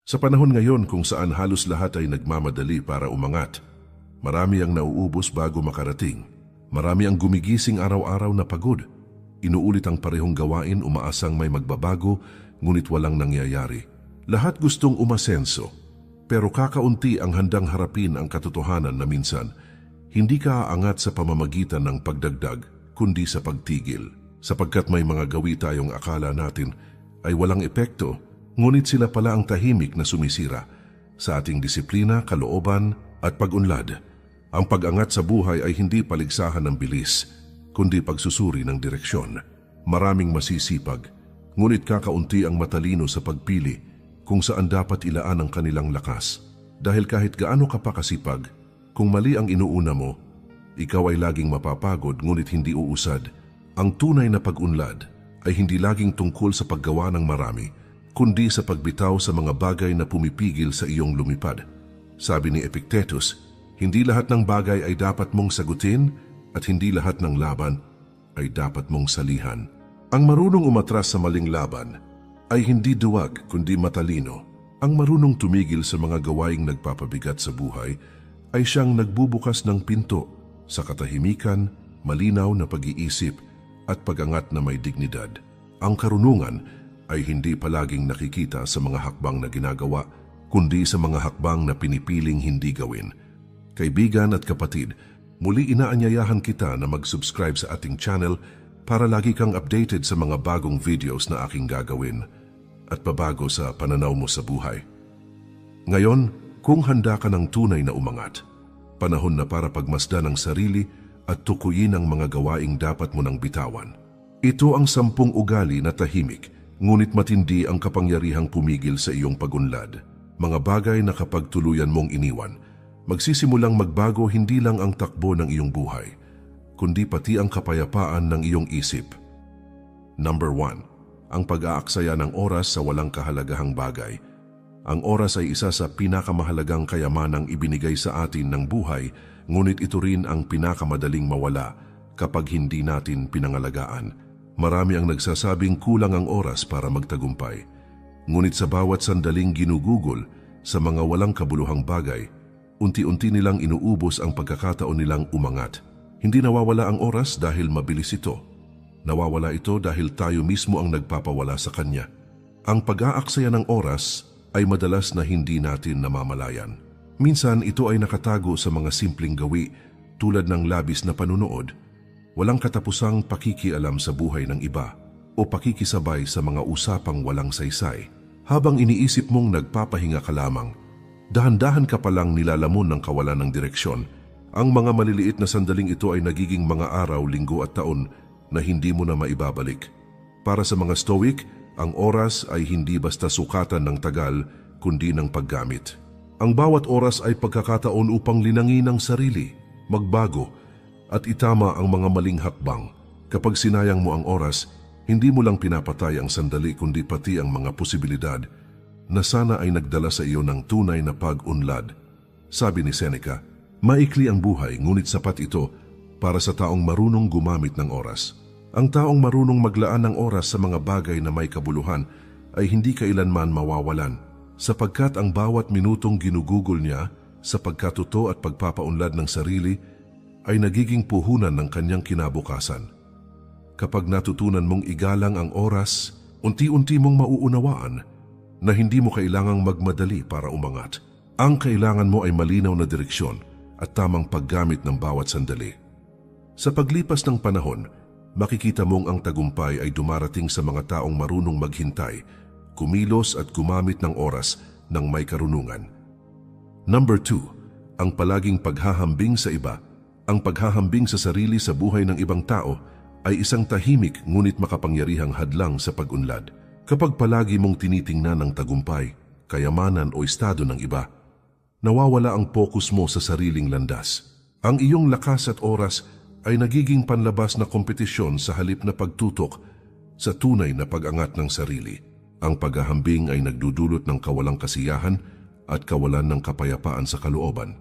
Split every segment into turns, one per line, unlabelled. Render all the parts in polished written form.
Sa panahon ngayon kung saan halos lahat ay nagmamadali para umangat, marami ang nauubos bago makarating, marami ang gumigising araw-araw na pagod, inuulit ang parehong gawain umaasang may magbabago ngunit walang nangyayari. Lahat gustong umasenso, pero kakaunti ang handang harapin ang katotohanan na minsan, hindi ka aangat sa pamamagitan ng pagdagdag kundi sa pagtigil. Sapagkat may mga gawi tayong akala natin ay walang epekto, ngunit sila pala ang tahimik na sumisira sa ating disiplina, kalooban at pag-unlad. Ang pag-angat sa buhay ay hindi paligsahan ng bilis, kundi pagsusuri ng direksyon. Maraming masisipag, ngunit kakaunti ang matalino sa pagpili kung saan dapat ilaan ang kanilang lakas. Dahil kahit gaano ka pa kasipag, kung mali ang inuuna mo, ikaw ay laging mapapagod ngunit hindi uusad. Ang tunay na pag-unlad ay hindi laging tungkol sa paggawa ng marami, kundi sa pagbitaw sa mga bagay na pumipigil sa iyong lumipad. Sabi ni Epictetus, hindi lahat ng bagay ay dapat mong sagutin at hindi lahat ng laban ay dapat mong salihan. Ang marunong umatras sa maling laban ay hindi duwag kundi matalino. Ang marunong tumigil sa mga gawaing nagpapabigat sa buhay ay siyang nagbubukas ng pinto sa katahimikan, malinaw na pag-iisip at pag-angat na may dignidad. Ang karunungan ay hindi palaging nakikita sa mga hakbang na ginagawa, kundi sa mga hakbang na pinipiling hindi gawin. Kaibigan at kapatid, muli inaanyayahan kita na mag-subscribe sa ating channel para lagi kang updated sa mga bagong videos na aking gagawin at babago sa pananaw mo sa buhay. Ngayon, kung handa ka ng tunay na umangat, panahon na para pagmasdan ang sarili at tukuyin ang mga gawaing dapat mo nang bitawan. Ito ang 10 ugali na tahimik, ngunit matindi ang kapangyarihang pumigil sa iyong pag-unlad. Mga bagay na kapag tuluyan mong iniwan, magsisimulang magbago hindi lang ang takbo ng iyong buhay, kundi pati ang kapayapaan ng iyong isip. Number 1. Ang pag-aaksaya ng oras sa walang kahalagahang bagay. Ang oras ay isa sa pinakamahalagang kayamanang ibinigay sa atin ng buhay, ngunit ito rin ang pinakamadaling mawala kapag hindi natin pinangalagaan. Marami ang nagsasabing kulang ang oras para magtagumpay. Ngunit sa bawat sandaling ginugugol sa mga walang kabuluhang bagay, unti-unti nilang inuubos ang pagkakataon nilang umangat. Hindi nawawala ang oras dahil mabilis ito. Nawawala ito dahil tayo mismo ang nagpapawala sa kanya. Ang pag-aaksaya ng oras ay madalas na hindi natin namamalayan. Minsan ito ay nakatago sa mga simpleng gawi tulad ng labis na panunood, walang katapusang pakikialam sa buhay ng iba o pakikisabay sa mga usapang walang saysay. Habang iniisip mong nagpapahinga ka lamang, dahan-dahan ka palang nilalamon ng kawalan ng direksyon. Ang mga maliliit na sandaling ito ay nagiging mga araw, linggo at taon na hindi mo na maibabalik. Para sa mga Stoic, ang oras ay hindi basta sukatan ng tagal kundi ng paggamit. Ang bawat oras ay pagkakataon upang linangin ang sarili, magbago, at itama ang mga maling hakbang. Kapag sinayang mo ang oras, hindi mo lang pinapatay ang sandali kundi pati ang mga posibilidad na sana ay nagdala sa iyo ng tunay na pag-unlad. Sabi ni Seneca, maikli ang buhay ngunit sapat ito para sa taong marunong gumamit ng oras. Ang taong marunong maglaan ng oras sa mga bagay na may kabuluhan ay hindi kailanman mawawalan, sapagkat ang bawat minutong ginugugol niya sa pagkatuto at pagpapaunlad ng sarili ay nagiging puhunan ng kanyang kinabukasan. Kapag natutunan mong igalang ang oras, unti-unti mong mauunawaan na hindi mo kailangang magmadali para umangat. Ang kailangan mo ay malinaw na direksyon at tamang paggamit ng bawat sandali. Sa paglipas ng panahon, makikita mong ang tagumpay ay dumarating sa mga taong marunong maghintay, kumilos at gumamit ng oras ng may karunungan. Number 2. Ang palaging paghahambing sa iba. Ang paghahambing sa sarili sa buhay ng ibang tao ay isang tahimik ngunit makapangyarihang hadlang sa pag-unlad. Kapag palagi mong tinitingnan ang tagumpay, kayamanan o estado ng iba, nawawala ang focus mo sa sariling landas. Ang iyong lakas at oras ay nagiging panlabas na kompetisyon sa halip na pagtutok sa tunay na pag-angat ng sarili. Ang paghahambing ay nagdudulot ng kawalang kasiyahan at kawalan ng kapayapaan sa kalooban.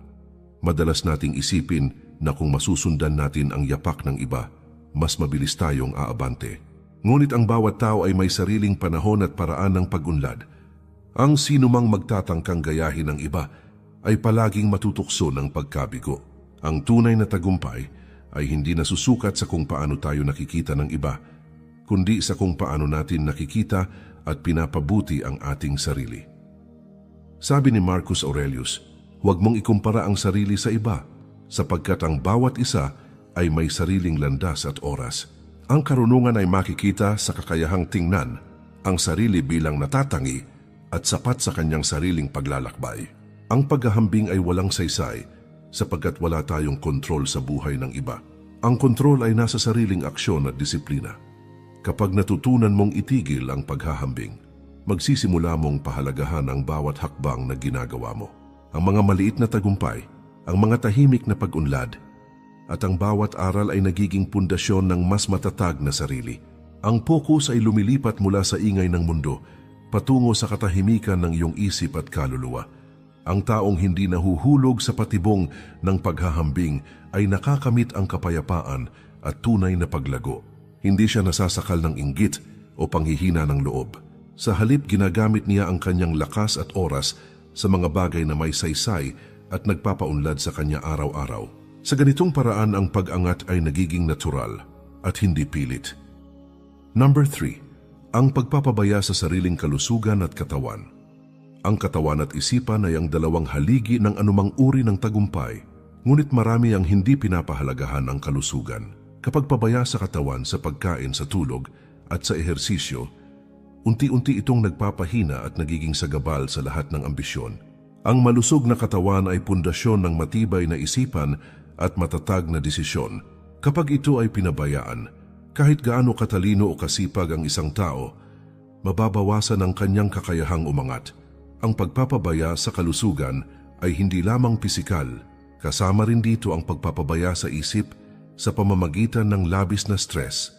Madalas nating isipin na kung masusundan natin ang yapak ng iba, mas mabilis tayong aabante. Ngunit ang bawat tao ay may sariling panahon at paraan ng pag-unlad. Ang sinumang magtatangkang gayahin ng iba ay palaging matutukso ng pagkabigo. Ang tunay na tagumpay ay hindi nasusukat sa kung paano tayo nakikita ng iba, kundi sa kung paano natin nakikita at pinapabuti ang ating sarili. Sabi ni Marcus Aurelius, huwag mong ikumpara ang sarili sa iba, sapagkat ang bawat isa ay may sariling landas at oras. Ang karunungan ay makikita sa kakayahang tingnan ang sarili bilang natatangi at sapat sa kanyang sariling paglalakbay. Ang paghahambing ay walang saysay sapagkat wala tayong kontrol sa buhay ng iba. Ang kontrol ay nasa sariling aksyon at disiplina. Kapag natutunan mong itigil ang paghahambing, magsisimula mong pahalagahan ang bawat hakbang na ginagawa mo. Ang mga maliit na tagumpay, ang mga tahimik na pag-unlad, at ang bawat aral ay nagiging pundasyon ng mas matatag na sarili. Ang focus ay lumilipat mula sa ingay ng mundo patungo sa katahimikan ng iyong isip at kaluluwa. Ang taong hindi nahuhulog sa patibong ng paghahambing ay nakakamit ang kapayapaan at tunay na paglago. Hindi siya nasasakal ng inggit o panghihina ng loob. Sa halip, ginagamit niya ang kanyang lakas at oras sa mga bagay na may saysay at nagpapaunlad sa kanya araw-araw. Sa ganitong paraan, ang pag-angat ay nagiging natural at hindi pilit. Number 3. Ang pagpapabaya sa sariling kalusugan at katawan. Ang katawan at isipan ay ang dalawang haligi ng anumang uri ng tagumpay, ngunit marami ang hindi pinapahalagahan ang kalusugan. Kapag pabaya sa katawan sa pagkain, sa tulog at sa ehersisyo, unti-unti itong nagpapahina at nagiging sagabal sa lahat ng ambisyon. Ang malusog na katawan ay pundasyon ng matibay na isipan at matatag na desisyon. Kapag ito ay pinabayaan, kahit gaano katalino o kasipag ang isang tao, mababawasan ang kanyang kakayahang umangat. Ang pagpapabaya sa kalusugan ay hindi lamang pisikal, kasama rin dito ang pagpapabaya sa isip sa pamamagitan ng labis na stress,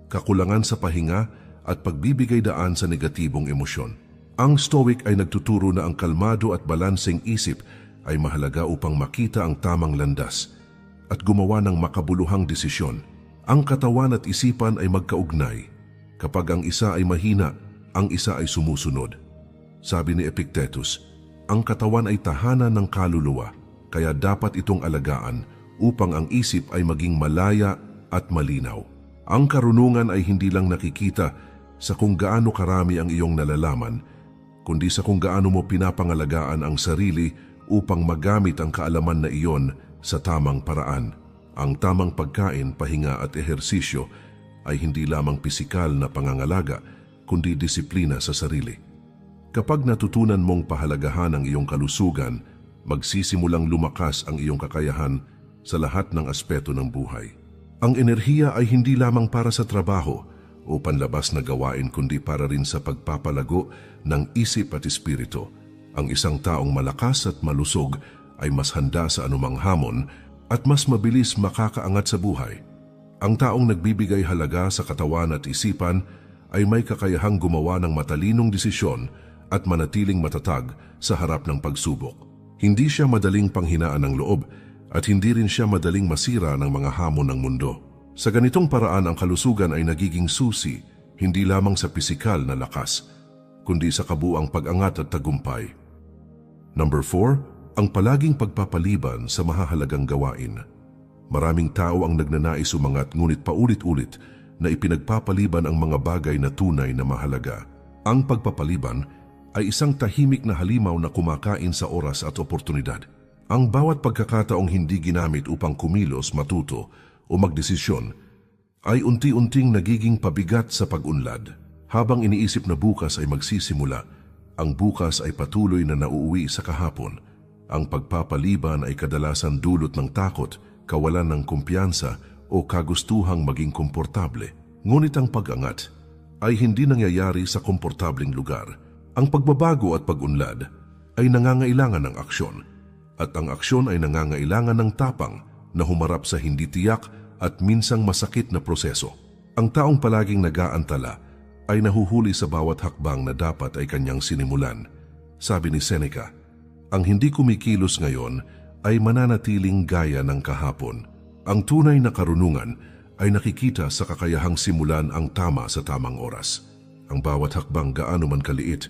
kakulangan sa pahinga at pagbibigay daan sa negatibong emosyon. Ang Stoic ay nagtuturo na ang kalmado at balanseng isip ay mahalaga upang makita ang tamang landas at gumawa ng makabuluhang desisyon. Ang katawan at isipan ay magkaugnay. Kapag ang isa ay mahina, ang isa ay sumusunod. Sabi ni Epictetus, ang katawan ay tahanan ng kaluluwa, kaya dapat itong alagaan upang ang isip ay maging malaya at malinaw. Ang karunungan ay hindi lang nakikita sa kung gaano karami ang iyong nalalaman, kundi sa kung gaano mo pinapangalagaan ang sarili upang magamit ang kaalaman na iyon sa tamang paraan. Ang tamang pagkain, pahinga at ehersisyo ay hindi lamang pisikal na pangangalaga, kundi disiplina sa sarili. Kapag natutunan mong pahalagahan ang iyong kalusugan, magsisimulang lumakas ang iyong kakayahan sa lahat ng aspeto ng buhay. Ang enerhiya ay hindi lamang para sa trabaho o panlabas na gawain, kundi para rin sa pagpapalago ng isip at espiritu. Ang isang taong malakas at malusog ay mas handa sa anumang hamon at mas mabilis makakaangat sa buhay. Ang taong nagbibigay halaga sa katawan at isipan ay may kakayahang gumawa ng matalinong desisyon at manatiling matatag sa harap ng pagsubok. Hindi siya madaling panghinaan ng loob at hindi rin siya madaling masira ng mga hamon ng mundo. Sa ganitong paraan, ang kalusugan ay nagiging susi hindi lamang sa pisikal na lakas, kundi sa kabuuang pag-angat at tagumpay. Number 4, ang palaging pagpapaliban sa mahahalagang gawain. Maraming tao ang nagnanais umangat ngunit paulit-ulit na ipinagpapaliban ang mga bagay na tunay na mahalaga. Ang pagpapaliban ay isang tahimik na halimaw na kumakain sa oras at oportunidad. Ang bawat pagkakataong hindi ginamit upang kumilos, matuto o magdesisyon ay unti-unting nagiging pabigat sa pag-unlad. Habang iniisip na bukas ay magsisimula, ang bukas ay patuloy na nauuwi sa kahapon. Ang pagpapaliban ay kadalasan dulot ng takot, kawalan ng kumpiyansa o kagustuhang maging komportable. Ngunit ang pag-angat ay hindi nangyayari sa komportableng lugar. Ang pagbabago at pag-unlad ay nangangailangan ng aksyon, at ang aksyon ay nangangailangan ng tapang na humarap sa hindi tiyak at minsang masakit na proseso. Ang taong palaging nag-aantala ay nahuhuli sa bawat hakbang na dapat ay kanyang sinimulan. Sabi ni Seneca, ang hindi kumikilos ngayon ay mananatiling gaya ng kahapon. Ang tunay na karunungan ay nakikita sa kakayahang simulan ang tama sa tamang oras. Ang bawat hakbang, gaano man kaliit,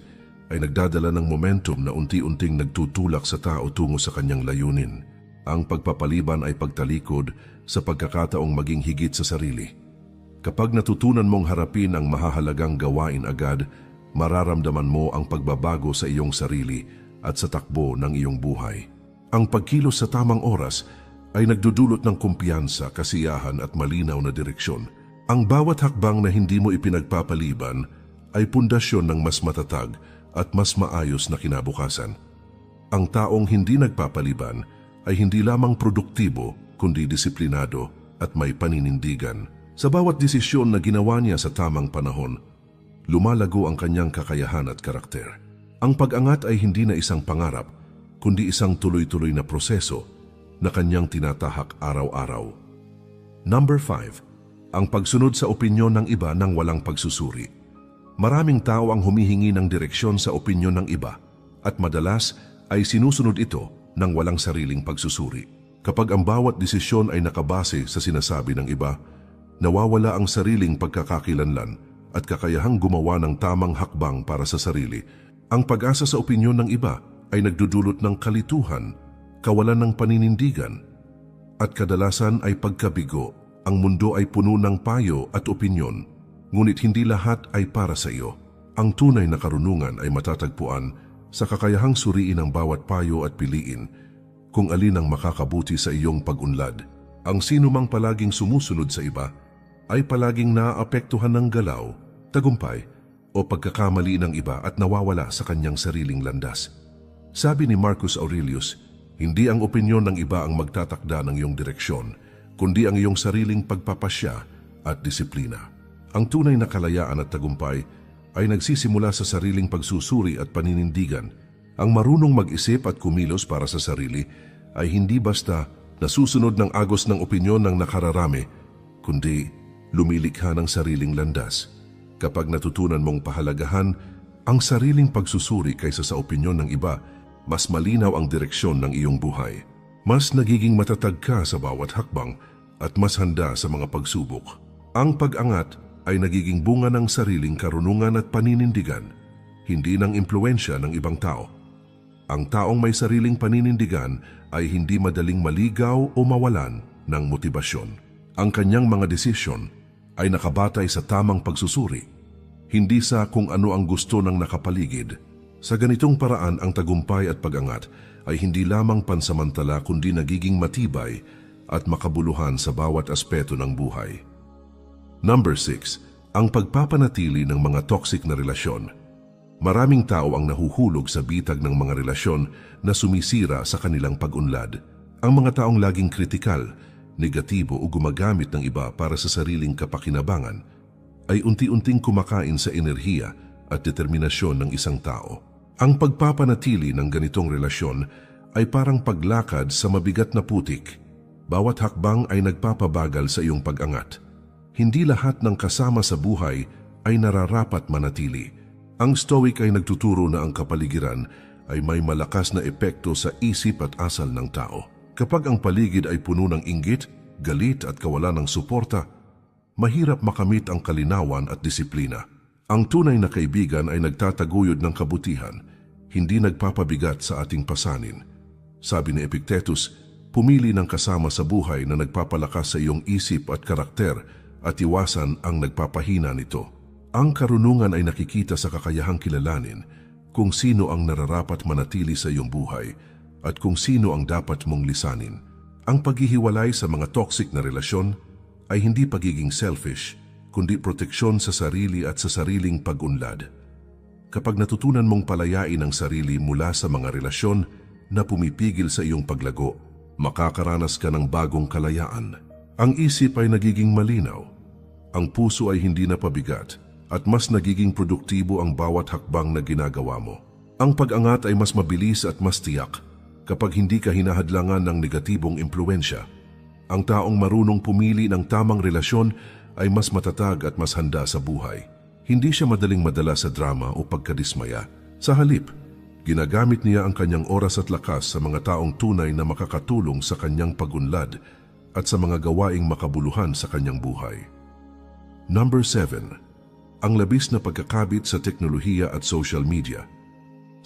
ay nagdadala ng momentum na unti-unting nagtutulak sa tao tungo sa kanyang layunin. Ang pagpapaliban ay pagtalikod sa pagkakataong maging higit sa sarili. Kapag natutunan mong harapin ang mahahalagang gawain agad, mararamdaman mo ang pagbabago sa iyong sarili at sa takbo ng iyong buhay. Ang pagkilos sa tamang oras ay nagdudulot ng kumpiyansa, kasiyahan at malinaw na direksyon. Ang bawat hakbang na hindi mo ipinagpapaliban ay pundasyon ng mas matatag at mas maayos na kinabukasan. Ang taong hindi nagpapaliban ay hindi lamang produktibo kundi disiplinado at may paninindigan. Sa bawat desisyon na ginawa niya sa tamang panahon, lumalago ang kanyang kakayahan at karakter. Ang pag-angat ay hindi na isang pangarap, kundi isang tuloy-tuloy na proseso na kanyang tinatahak araw-araw. Number 5. Ang pagsunod sa opinyon ng iba nang walang pagsusuri. Maraming tao ang humihingi ng direksyon sa opinyon ng iba at madalas ay sinusunod ito nang walang sariling pagsusuri. Kapag ang bawat desisyon ay nakabase sa sinasabi ng iba, nawawala ang sariling pagkakakilanlan at kakayahang gumawa ng tamang hakbang para sa sarili. Ang pag-asa sa opinyon ng iba ay nagdudulot ng kalituhan, kawalan ng paninindigan, at kadalasan ay pagkabigo. Ang mundo ay puno ng payo at opinyon, ngunit hindi lahat ay para sa iyo. Ang tunay na karunungan ay matatagpuan sa kakayahang suriin ang bawat payo at piliin kung alin ang makakabuti sa iyong pag-unlad. Ang sinumang palaging sumusunod sa iba ay palaging naaapektuhan ng galaw, tagumpay, o pagkakamali ng iba at nawawala sa kanyang sariling landas. Sabi ni Marcus Aurelius, hindi ang opinyon ng iba ang magtatakda ng iyong direksyon, kundi ang iyong sariling pagpapasya at disiplina. Ang tunay na kalayaan at tagumpay ay nagsisimula sa sariling pagsusuri at paninindigan. Ang marunong mag-isip at kumilos para sa sarili ay hindi basta nasusunod ng agos ng opinyon ng nakararami, kundi lumilikha ng sariling landas. Kapag natutunan mong pahalagahan ang sariling pagsusuri kaysa sa opinyon ng iba, mas malinaw ang direksyon ng iyong buhay. Mas nagiging matatag ka sa bawat hakbang at mas handa sa mga pagsubok. Ang pag-angat ay nagiging bunga ng sariling karunungan at paninindigan, hindi ng impluwensya ng ibang tao. Ang taong may sariling paninindigan ay hindi madaling maligaw o mawalan ng motibasyon. Ang kanyang mga desisyon ay nakabatay sa tamang pagsusuri, hindi sa kung ano ang gusto ng nakapaligid. Sa ganitong paraan, ang tagumpay at pag-angat ay hindi lamang pansamantala kundi nagiging matibay at makabuluhan sa bawat aspeto ng buhay. Number 6. Ang pagpapanatili ng mga toxic na relasyon. Maraming tao ang nahuhulog sa bitag ng mga relasyon na sumisira sa kanilang pag-unlad. Ang mga taong laging kritikal, negatibo o gumagamit ng iba para sa sariling kapakinabangan ay unti-unting kumakain sa enerhiya at determinasyon ng isang tao. Ang pagpapanatili ng ganitong relasyon ay parang paglakad sa mabigat na putik. Bawat hakbang ay nagpapabagal sa iyong pag-angat. Hindi lahat ng kasama sa buhay ay nararapat manatili. Ang Stoic ay nagtuturo na ang kapaligiran ay may malakas na epekto sa isip at asal ng tao. Kapag ang paligid ay puno ng inggit, galit at kawalan ng suporta, mahirap makamit ang kalinawan at disiplina. Ang tunay na kaibigan ay nagtataguyod ng kabutihan, hindi nagpapabigat sa ating pasanin. Sabi ni Epictetus, pumili ng kasama sa buhay na nagpapalakas sa iyong isip at karakter at iwasan ang nagpapahina nito. Ang karunungan ay nakikita sa kakayahang kilalanin kung sino ang nararapat manatili sa iyong buhay at kung sino ang dapat mong lisanin. Ang paghihiwalay sa mga toxic na relasyon ay hindi pagiging selfish, kundi proteksyon sa sarili at sa sariling pag-unlad. Kapag natutunan mong palayain ang sarili mula sa mga relasyon na pumipigil sa iyong paglago, makakaranas ka ng bagong kalayaan. Ang isip ay nagiging malinaw, ang puso ay hindi na pabigat, at mas nagiging produktibo ang bawat hakbang na ginagawa mo. Ang pag-angat ay mas mabilis at mas tiyak kapag hindi ka hinahadlangan ng negatibong impluwensya. Ang taong marunong pumili ng tamang relasyon ay mas matatag at mas handa sa buhay. Hindi siya madaling madala sa drama o pagkadismaya. Sa halip, ginagamit niya ang kanyang oras at lakas sa mga taong tunay na makakatulong sa kanyang pag-unlad at sa mga gawaing makabuluhan sa kanyang buhay. Number 7. Ang labis na pagkakabit sa teknolohiya at social media.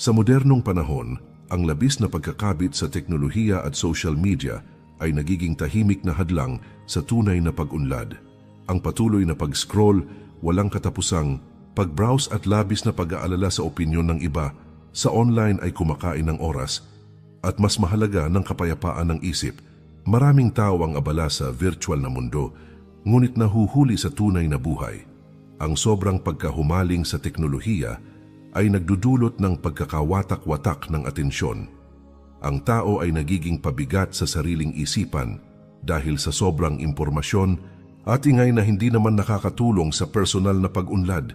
Sa modernong panahon, ang labis na pagkakabit sa teknolohiya at social media ay nagiging tahimik na hadlang sa tunay na pag-unlad. Ang patuloy na pag-scroll, walang katapusang pag-browse at labis na pag-aalala sa opinyon ng iba sa online ay kumakain ng oras at mas mahalaga ng kapayapaan ng isip. Maraming tao ang abala sa virtual na mundo, ngunit nahuhuli sa tunay na buhay. Ang sobrang pagkahumaling sa teknolohiya ay nagdudulot ng pagkakawatak-watak ng atensyon. Ang tao ay nagiging pabigat sa sariling isipan dahil sa sobrang impormasyon at ingay na hindi naman nakakatulong sa personal na pag-unlad.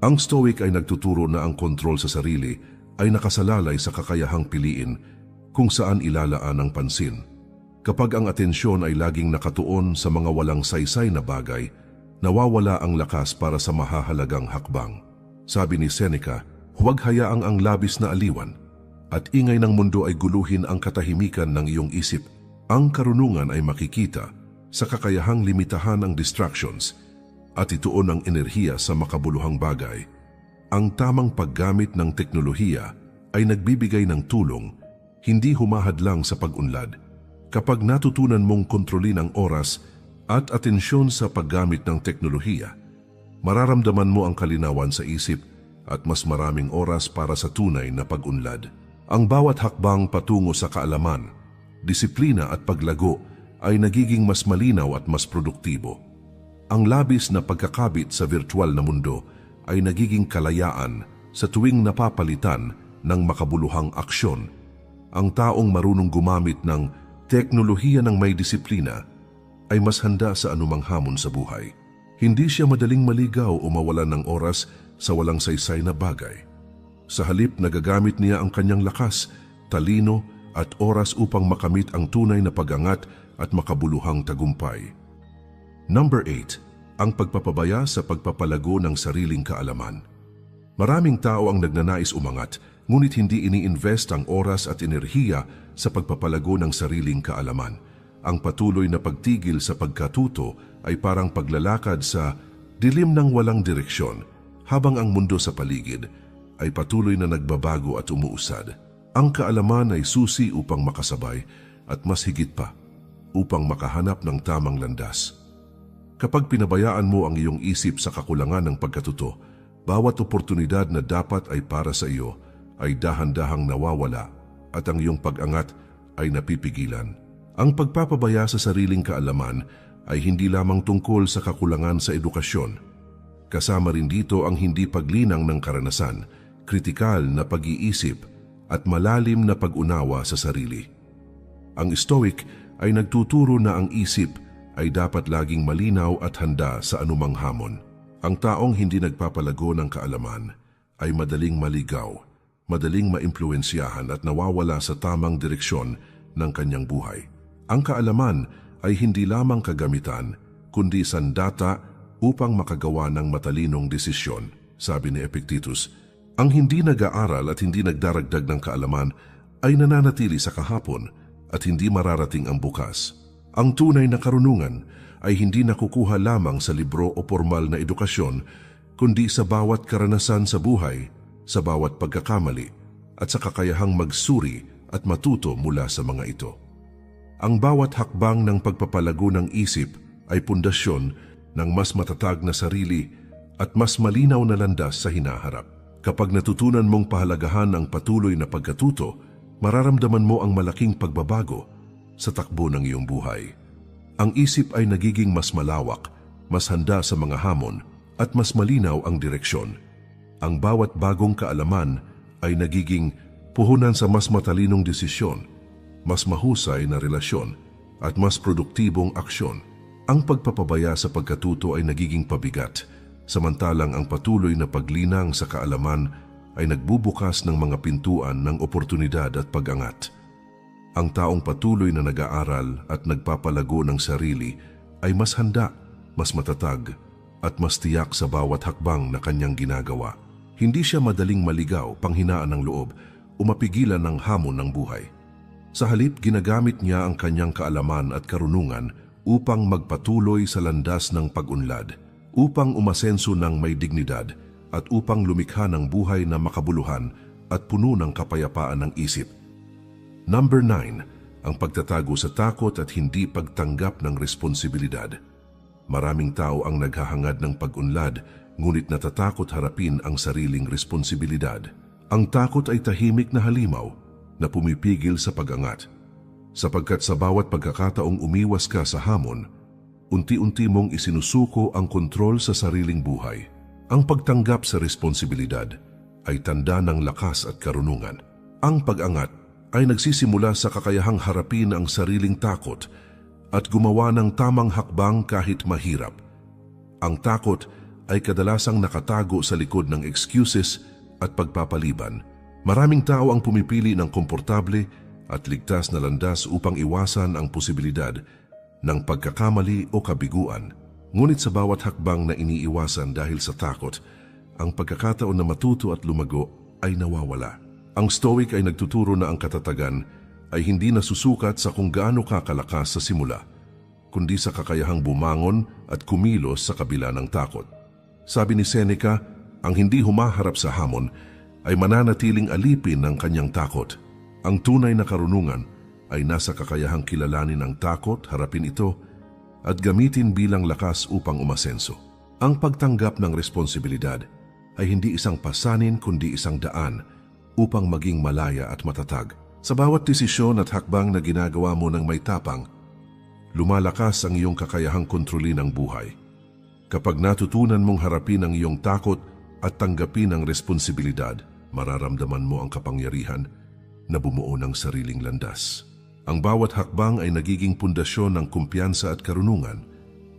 Ang Stoic ay nagtuturo na ang kontrol sa sarili ay nakasalalay sa kakayahang piliin kung saan ilalaan ang pansin. Kapag ang atensyon ay laging nakatuon sa mga walang saysay na bagay, nawawala ang lakas para sa mahahalagang hakbang. Sabi ni Seneca, huwag hayaang ang labis na aliwan at ingay ng mundo ay guluhin ang katahimikan ng iyong isip. Ang karunungan ay makikita sa kakayahang limitahan ang distractions at ituon ang enerhiya sa makabuluhang bagay. Ang tamang paggamit ng teknolohiya ay nagbibigay ng tulong, hindi humahadlang sa pag-unlad. Kapag natutunan mong kontrolin ang oras at atensyon sa paggamit ng teknolohiya, mararamdaman mo ang kalinawan sa isip at mas maraming oras para sa tunay na pag-unlad. Ang bawat hakbang patungo sa kaalaman, disiplina at paglago ay nagiging mas malinaw at mas produktibo. Ang labis na pagkakabit sa virtual na mundo ay nagiging kalayaan sa tuwing napapalitan ng makabuluhang aksyon. Ang taong marunong gumamit ng teknolohiya ng may disiplina ay mas handa sa anumang hamon sa buhay. Hindi siya madaling maligaw o mawalan ng oras sa walang saysay na bagay. Sa halip, nagagamit niya ang kanyang lakas, talino at oras upang makamit ang tunay na pag-angat at makabuluhang tagumpay. Number 8. Ang pagpapabaya sa pagpapalago ng sariling kaalaman. Maraming tao ang nagnanais umangat, ngunit hindi ini-invest ang oras at enerhiya sa pagpapalago ng sariling kaalaman. Ang patuloy na pagtigil sa pagkatuto ay parang paglalakad sa dilim ng walang direksyon, habang ang mundo sa paligid ay patuloy na nagbabago at umuusad. Ang kaalaman ay susi upang makasabay at mas higit pa, upang makahanap ng tamang landas. Kapag pinabayaan mo ang iyong isip sa kakulangan ng pagkatuto, bawat oportunidad na dapat ay para sa iyo ay dahan-dahang nawawala at ang iyong pag-angat ay napipigilan. Ang pagpapabaya sa sariling kaalaman ay hindi lamang tungkol sa kakulangan sa edukasyon. Kasama rin dito ang hindi paglinang ng karanasan, kritikal na pag-iisip at malalim na pag-unawa sa sarili. Ang Stoic ay nagtuturo na ang isip ay dapat laging malinaw at handa sa anumang hamon. Ang taong hindi nagpapalago ng kaalaman ay madaling maligaw, madaling maimpluwensyahan at nawawala sa tamang direksyon ng kanyang buhay. Ang kaalaman ay hindi lamang kagamitan, kundi sandata upang makagawa ng matalinong desisyon, sabi ni Epictetus. Ang hindi nag-aaral at hindi nagdaragdag ng kaalaman ay nananatili sa kahapon at hindi mararating ang bukas. Ang tunay na karunungan ay hindi nakukuha lamang sa libro o formal na edukasyon, kundi sa bawat karanasan sa buhay, sa bawat pagkakamali, at sa kakayahang magsuri at matuto mula sa mga ito. Ang bawat hakbang ng pagpapalago ng isip ay pundasyon ng mas matatag na sarili at mas malinaw na landas sa hinaharap. Kapag natutunan mong pahalagahan ang patuloy na pagkatuto, mararamdaman mo ang malaking pagbabago sa takbo ng iyong buhay. Ang isip ay nagiging mas malawak, mas handa sa mga hamon, at mas malinaw ang direksyon. Ang bawat bagong kaalaman ay nagiging puhunan sa mas matalinong desisyon, mas mahusay na relasyon, at mas produktibong aksyon. Ang pagpapabaya sa pagkatuto ay nagiging pabigat, samantalang ang patuloy na paglinang sa kaalaman ay nagbubukas ng mga pintuan ng oportunidad at pag-angat. Ang taong patuloy na nag-aaral at nagpapalago ng sarili ay mas handa, mas matatag, at mas tiyak sa bawat hakbang na kanyang ginagawa. Hindi siya madaling maligaw, panghinaan ng loob, o mapigilan ng hamon ng buhay. Sa halip, ginagamit niya ang kanyang kaalaman at karunungan upang magpatuloy sa landas ng pag-unlad, upang umasenso ng may dignidad, at upang lumikha ng buhay na makabuluhan at puno ng kapayapaan ng isip. Number 9, ang pagtatago sa takot at hindi pagtanggap ng responsibilidad. Maraming tao ang naghahangad ng pag-unlad, ngunit natatakot harapin ang sariling responsibilidad. Ang takot ay tahimik na halimaw na pumipigil sa pag-angat. Sapagkat sa bawat pagkakataong umiwas ka sa hamon, unti-unti mong isinusuko ang kontrol sa sariling buhay. Ang pagtanggap sa responsibilidad ay tanda ng lakas at karunungan. Ang pag-angat ay nagsisimula sa kakayahang harapin ang sariling takot at gumawa ng tamang hakbang kahit mahirap. Ang takot ay kadalasang nakatago sa likod ng excuses at pagpapaliban. Maraming tao ang pumipili ng komportable at ligtas na landas upang iwasan ang posibilidad ng pagkakamali o kabiguan. Ngunit sa bawat hakbang na iniiwasan dahil sa takot, ang pagkakataon na matuto at lumago ay nawawala. Ang Stoic ay nagtuturo na ang katatagan ay hindi nasusukat sa kung gaano ka kalakas sa simula, kundi sa kakayahang bumangon at kumilos sa kabila ng takot. Sabi ni Seneca, ang hindi humaharap sa hamon ay mananatiling alipin ng kanyang takot. Ang tunay na karunungan ay nasa kakayahang kilalanin ang takot, harapin ito, at gamitin bilang lakas upang umasenso. Ang pagtanggap ng responsibilidad ay hindi isang pasanin kundi isang daan upang maging malaya at matatag. Sa bawat desisyon at hakbang na ginagawa mo ng may tapang, lumalakas ang iyong kakayahang kontrolin ang buhay. Kapag natutunan mong harapin ang iyong takot at tanggapin ang responsibilidad, mararamdaman mo ang kapangyarihan na bumuo ng sariling landas. Ang bawat hakbang ay nagiging pundasyon ng kumpiyansa at karunungan,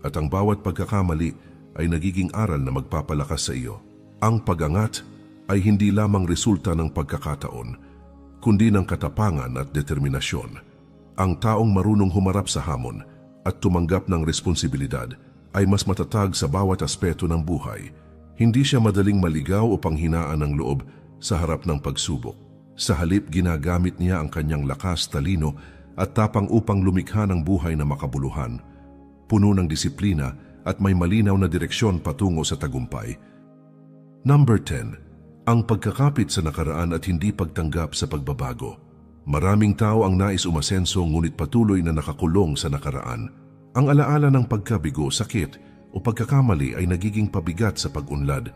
at ang bawat pagkakamali ay nagiging aral na magpapalakas sa iyo. Ang pag-angat ay hindi lamang resulta ng pagkakataon, kundi ng katapangan at determinasyon. Ang taong marunong humarap sa hamon at tumanggap ng responsibilidad ay mas matatag sa bawat aspeto ng buhay. Hindi siya madaling maligaw o panghinaan ng loob sa harap ng pagsubok. Sa halip, ginagamit niya ang kanyang lakas, talino at tapang upang lumikha ng buhay na makabuluhan, puno ng disiplina at may malinaw na direksyon patungo sa tagumpay. Number 10. Ang pagkakapit sa nakaraan at hindi pagtanggap sa pagbabago. Maraming tao ang nais umasenso ngunit patuloy na nakakulong sa nakaraan. Ang alaala ng pagkabigo, sakit o pagkakamali ay nagiging pabigat sa pag-unlad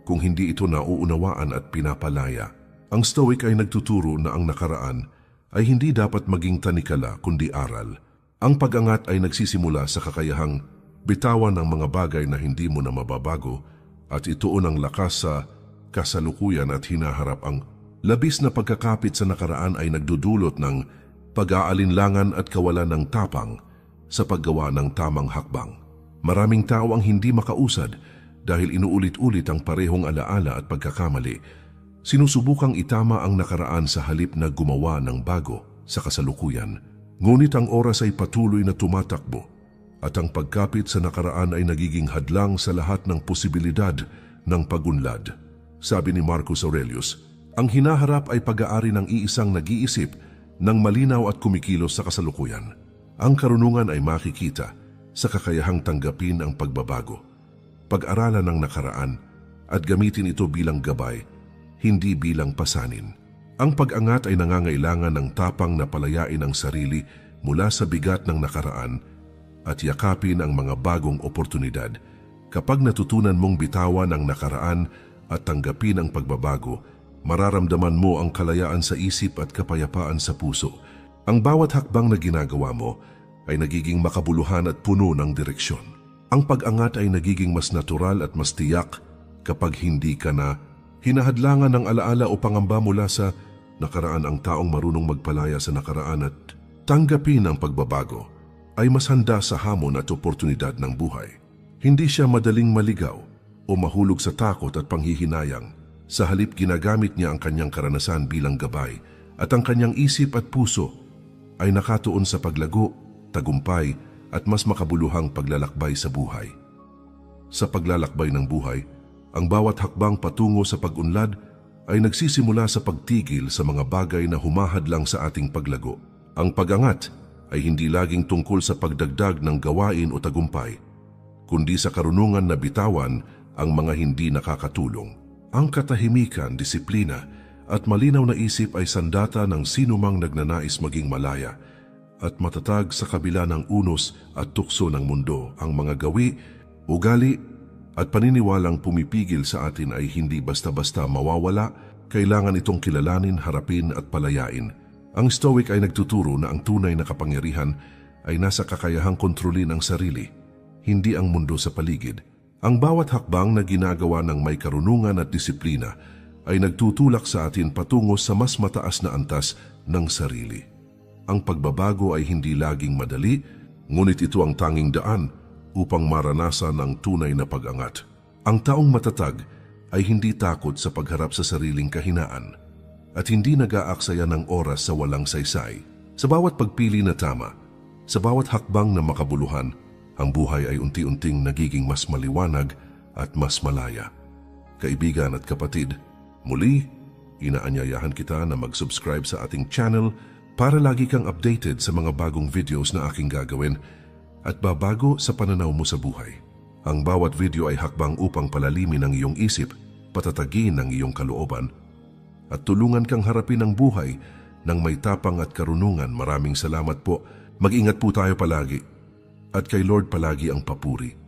kung hindi ito nauunawaan at pinapalaya. Ang Stoic ay nagtuturo na ang nakaraan ay hindi dapat maging tanikala kundi aral. Ang pag-angat ay nagsisimula sa kakayahang bitawan ng mga bagay na hindi mo na mababago at ituon ang lakas sa kasalukuyan at hinaharap. Ang labis na pagkakapit sa nakaraan ay nagdudulot ng pag-aalinlangan at kawalan ng tapang sa paggawa ng tamang hakbang. Maraming tao ang hindi makausad dahil inuulit-ulit ang parehong alaala at pagkakamali. Sinusubukang itama ang nakaraan sa halip na gumawa ng bago sa kasalukuyan. Ngunit ang oras ay patuloy na tumatakbo at ang pagkapit sa nakaraan ay nagiging hadlang sa lahat ng posibilidad ng pagunlad. Sabi ni Marcus Aurelius, ang hinaharap ay pag-aari ng iisang nag-iisip ng malinaw at kumikilos sa kasalukuyan. Ang karunungan ay makikita sa kakayahang tanggapin ang pagbabago, pag-aralan ng nakaraan at gamitin ito bilang gabay, hindi bilang pasanin. Ang pag-angat ay nangangailangan ng tapang na palayain ang sarili mula sa bigat ng nakaraan at yakapin ang mga bagong oportunidad. Kapag natutunan mong bitawan ang nakaraan at tanggapin ang pagbabago, mararamdaman mo ang kalayaan sa isip at kapayapaan sa puso. Ang bawat hakbang na ginagawa mo ay nagiging makabuluhan at puno ng direksyon. Ang pag-angat ay nagiging mas natural at mas tiyak kapag hindi ka na hinahadlangan ng alaala o pangamba mula sa nakaraan. Ang taong marunong magpalaya sa nakaraan at tanggapin ang pagbabago ay mas handa sa hamon at oportunidad ng buhay. Hindi siya madaling maligaw o mahulog sa takot at panghihinayang. Sa halip, ginagamit niya ang kanyang karanasan bilang gabay at ang kanyang isip at puso ay nakatuon sa paglago, tagumpay at mas makabuluhang paglalakbay sa buhay. Sa paglalakbay ng buhay, ang bawat hakbang patungo sa pag-unlad ay nagsisimula sa pagtigil sa mga bagay na humahadlang sa ating paglago. Ang pag-angat ay hindi laging tungkol sa pagdagdag ng gawain o tagumpay, kundi sa karunungan na bitawan ang mga hindi nakakatulong. Ang katahimikan, disiplina at malinaw na isip ay sandata ng sinumang nagnanais maging malaya at matatag sa kabila ng unos at tukso ng mundo. Ang mga gawi, ugali at paniniwalang pumipigil sa atin ay hindi basta-basta mawawala. Kailangan itong kilalanin, harapin at palayain. Ang Stoic ay nagtuturo na ang tunay na kapangyarihan ay nasa kakayahang kontrolin ang sarili, hindi ang mundo sa paligid. Ang bawat hakbang na ginagawa ng may karunungan at disiplina ay nagtutulak sa atin patungo sa mas mataas na antas ng sarili. Ang pagbabago ay hindi laging madali, ngunit ito ang tanging daan upang maranasan ang tunay na pag-angat. Ang taong matatag ay hindi takot sa pagharap sa sariling kahinaan at hindi nag-aaksaya ng oras sa walang saysay. Sa bawat pagpili na tama, sa bawat hakbang na makabuluhan, ang buhay ay unti-unting nagiging mas maliwanag at mas malaya. Kaibigan at kapatid, muli, inaanyayahan kita na mag-subscribe sa ating channel para lagi kang updated sa mga bagong videos na aking gagawin at babago sa pananaw mo sa buhay. Ang bawat video ay hakbang upang palalimin ang iyong isip, patatagin ang iyong kalooban, at tulungan kang harapin ang buhay ng may tapang at karunungan. Maraming salamat po. Mag-ingat po tayo palagi. At kay Lord palagi ang papuri.